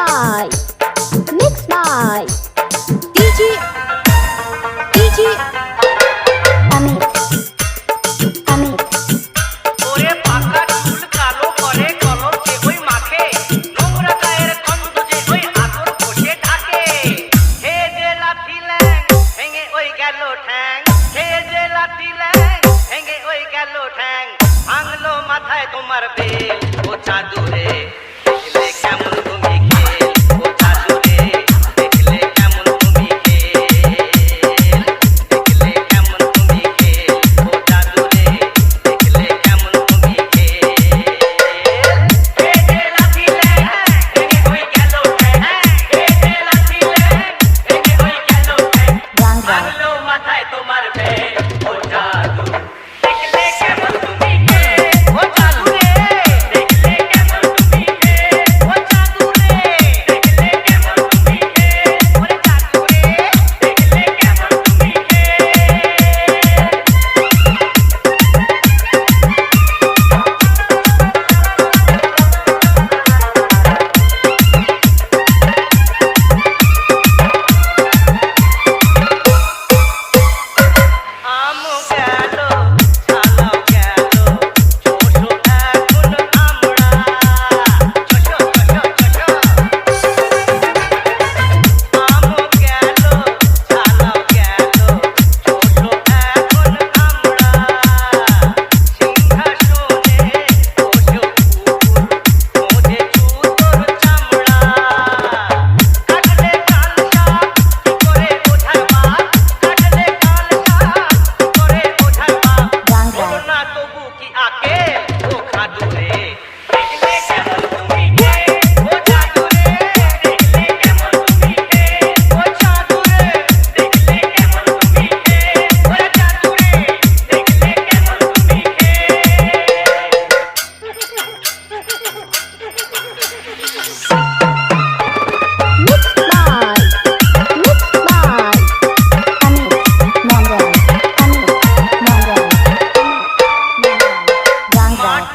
by DJ Amit Amit ওরে পাকা চুল কালো করে কলম যে ওই মাখে নোংরা গায়ের গন্ধ যে ওই আদর বসে ঢাকে হে যে লাঠি ল্যাং ভেঙে ওই গেল ঠ্যাং হে যে লাঠি ল্যাং ভেঙে ওই গেল ঠ্যাং ভাঙলো মাথায় তোমার বেল ও চাঁদুরে দেখলে কেমন তুমি খেল ও চাঁদুরে দেখলে কেমন তুমি খেল দেখলে কেমন তুমি খেল ও চাঁদুরে দেখলে কেমন তুমি খেল হে যে লাঠি ল্যাং ভেঙে ওই গেল ঠ্যাং হে যে লাঠি ল্যাং ভেঙে ওই গেল ঠ্যাং Rang Rang ভাঙলো মাথায় তোমার বেল ও চাঁদু দেখলে কেমন তুমি খেল ও চাঁদুরে দেখলে কেমন তুমি খেল ও চাঁদুরে দেখলে কেমন তুমি খেল ও চাঁদুরে দেখলে কেমন তুমি খেল আমও গেল ছানাও গেল চোষো এখন আমরা চোষো চোষো চোষো আমও গেল ছানাও গেল চোষো এখন আমরা সিংহাসনে বসে কুকুর মোজে চুতোর চামড়া কাটলে কালসা কি করে বোঝার মাপ কাটলে কালসা কি করে বোঝার মাপ Rang বলো Rang না তবু কি আকে ও খাদুরে দেখলে কেমন তুমি খেল ও চাঁদুরে দেখলে কেমন তুমি খেল ও চাঁদুরে দেখলে কেমন তুমি খেল ও চাঁদুরে দেখলে কেমন তুমি Mixed by Amit Mondal Amit Mondal Rang Rang